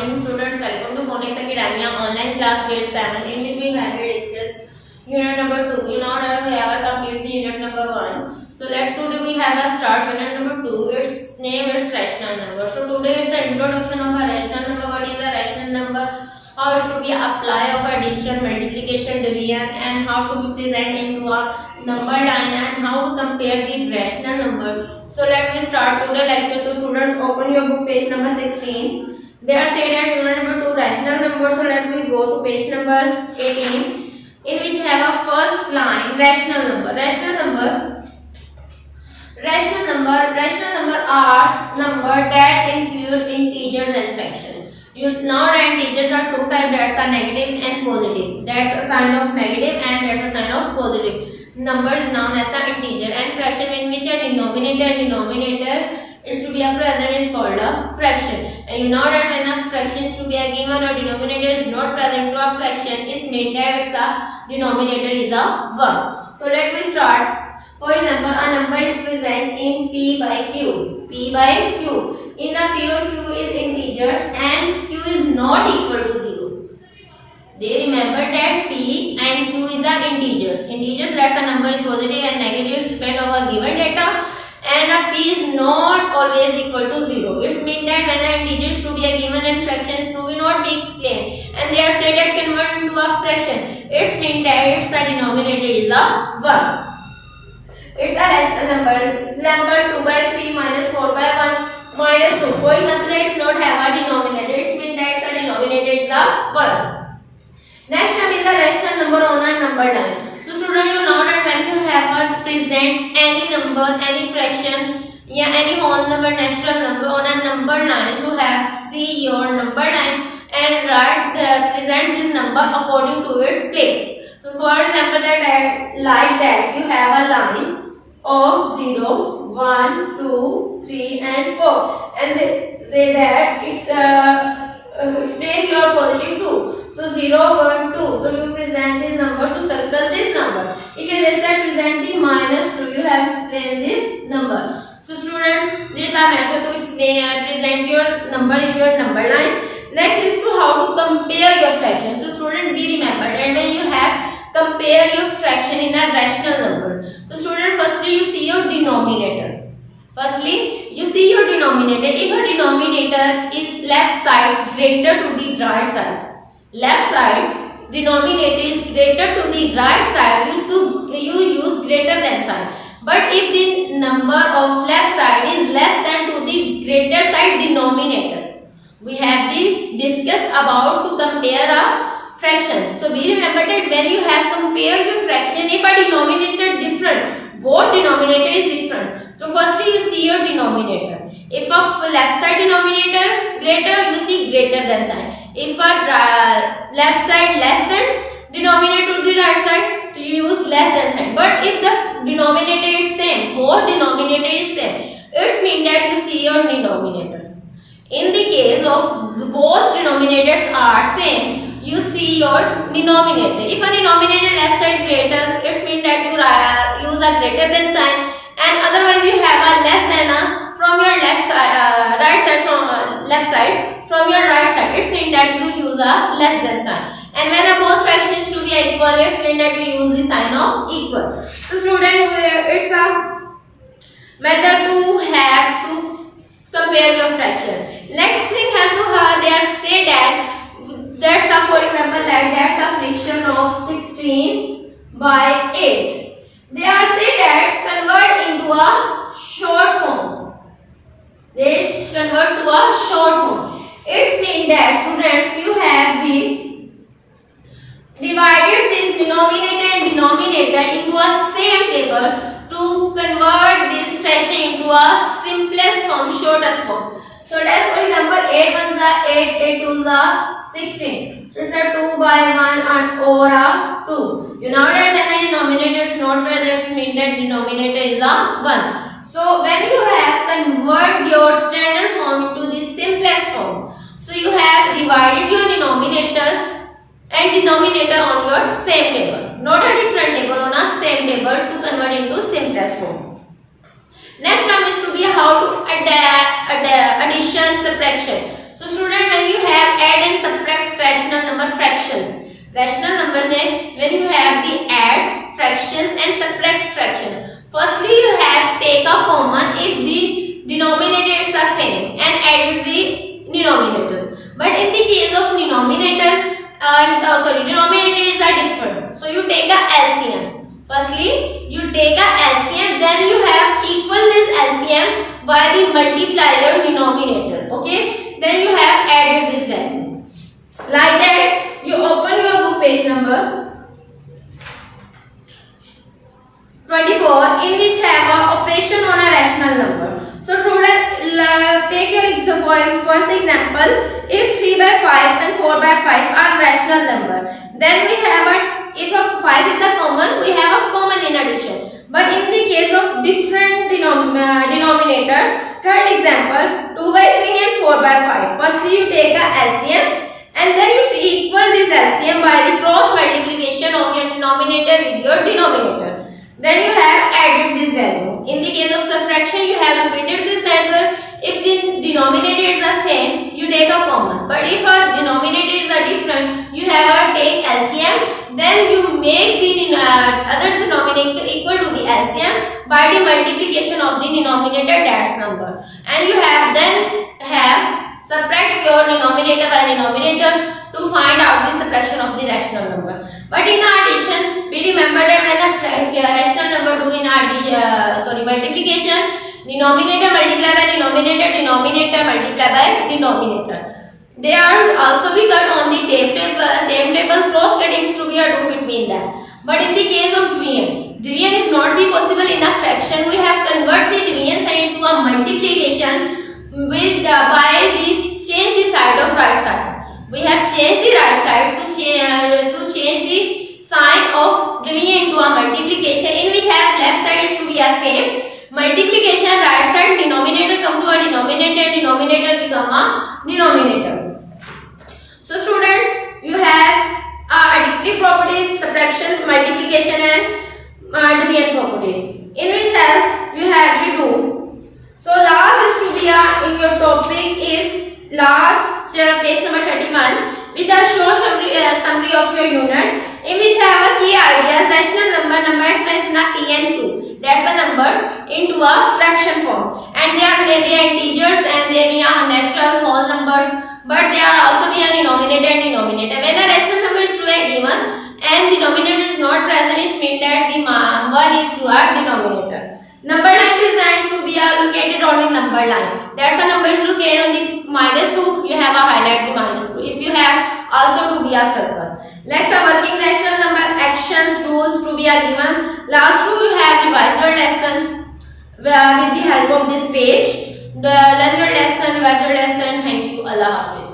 morning students, welcome to Phonics Academia online class grade 7 in which we have discussed unit number 2. You know that we have completed the unit number 1. So today we have a start unit number 2. Its name is rational number. So today it's an introduction of a rational number. What is a rational number? How it to be applied of addition, multiplication, division, and how to be present into a number line and how to compare the rational number. So let me start today lecture. So students, open your book page number 16. They are said at unit number 2 rational number. So let me go to page number 18 in which have a first line rational number. Rational number are number that include integers and fractions. You know that integers are two types, that's a negative and positive. That's a sign of negative and that's a sign of positive. Number is known as an integer, and fraction in which a denominator is to be a present is called a fraction. And you know that when a fraction is to be a given or denominator is not present to a fraction, it means that its a denominator is a 1. So let me start. For example, a number is present in P by Q. In a P or Q is integers and Q is not equal to 0. They remember that P and Q is the integers. Integers, that's a number is positive and negative depend on a given data, and a P is not always equal to 0. It means that when an integer is to be a given and fraction is to be not be explained, and they are said that convert into a fraction, it means that its denominator is a 1. It's a rational number. Example 2 by 3 minus 4 by 1 minus 2. For example, it's not have a denominator. It means that its denominator is a 1. Next one is a rational number on a number line. So students, you know that when you have a present any number, any fraction, any whole number, natural number on a number line, you have see your number line and write present this number according to its place. So for example, like that you have a line of 0, 1, 2, 3 and 4, and they say that it's explain your positive 2. So 0, 1, 2. So you present this number to circle this number. If you present the minus 2, you have explained this number. So students, this is a method to present your number in your number line. Next is to how to compare your fraction. So students, be remember that when you have compare your fraction in a rational number. So student, firstly you see your denominator. If a denominator is left side greater to the right side, denominator is greater to the right side, you use greater than sign. But if the number of left side is less than to the greater side denominator, we have been discussed about to compare a fraction. So we remember that when you have compared your fraction, if a denominator different, both denominator is different. So firstly you see your denominator. If a left side denominator greater, you see greater than sign. If a left side less than denominator to the right side, so you use less than sign. But if the denominator is same, both denominator is same, it means that you see your denominator. In the case of both denominators are same, you see your denominator. If a denominator left side greater, it means that you use a greater than sign, and otherwise you have a less than from your left side, right side from left side from your right side. It means that you use a less than sign. And when a both fractions to be equal, it means that you use the sign of equal. So student, it's a method to have to compare your fraction. Next thing have to they are say that's a, for example, like that's a fraction of 16 by 8. They are say that convert into a short form. They convert to a short form. It means that students, you have divided this denominator and denominator into a same table to convert this fraction into a simplest form, shortest form. So that's for example 8 1 is 8, 8 2 is 16. So it's a 2 by 1 and or a 2. You know that when the denominator is not present, it means that denominator is a 1. So when you have convert your standard form into the simplest form, so you have divided your denominator and denominator on your same table, not a different table, on a same table to convert into simplest form. Next one is to be how to addition subtraction. So student, when you have Rational number में when you have the add, fractions and subtract fraction. Firstly, you have take a common if the denominators are same and add with the denominators. But in the case of denominators are different. So you take a LCM. Firstly, you take a LCM, then you have equal this LCM by the multiplier denominator. Okay, then you have added this value. Like that, you open your book page number 24, in which have a operation on a rational number. So student, take your first example. If 3 by 5 and 4 by 5 are rational number, then we have if a 5 is a common, we have a common in addition. But in the case of different denominator, third example, 2 by 3 and 4 by 5. Firstly, you take a LCM and then you equal this LCM by the cross multiplication of your denominator with your denominator. Then you have added this value. In the case of subtraction, you have repeated this method. If the denominators are same, you take a common. But if our denominators are different, you have a take LCM. Then you make the other denominator equal to the LCM by the multiplication of the denominator dash number. And you have subtract your denominator by denominator to find out the subtraction of the rational number. But in addition, we remember that when a rational number do in multiplication, denominator multiply by denominator, denominator multiply by denominator. They are also be cut on the same table, cross cuttings to be do between them. But in the case of division is not be possible in a fraction. We have convert the division sign into a multiplication with by this change the side of right side. We have changed the right side to change the sign of division into a multiplication, in which have left sides to be a same. Multiplication, right side denominator come to a denominator, denominator become a denominator. So students, you have additive properties, subtraction, multiplication and division properties, in which you have to do. So last is to be in your topic is last page number 31, which are show summary of your unit, in which have a key ideas, rational number expressed in a p and q. That's the numbers into a fraction form, and they are maybe integers and they may are natural whole numbers, but they are also be a denominator and denominator. When a rational number is to a given and denominator is not present, it means that the number is to a denominator. Number line present to be located on the number line. That's the number is located on the -2. You have a highlight the -2. If you have also to be a circle. Next, a working rational number, actions, rules to be a given. Last two you have revised your lesson with the help of this page. Learn your lesson, revise your lesson. Thank you. Allah Hafiz.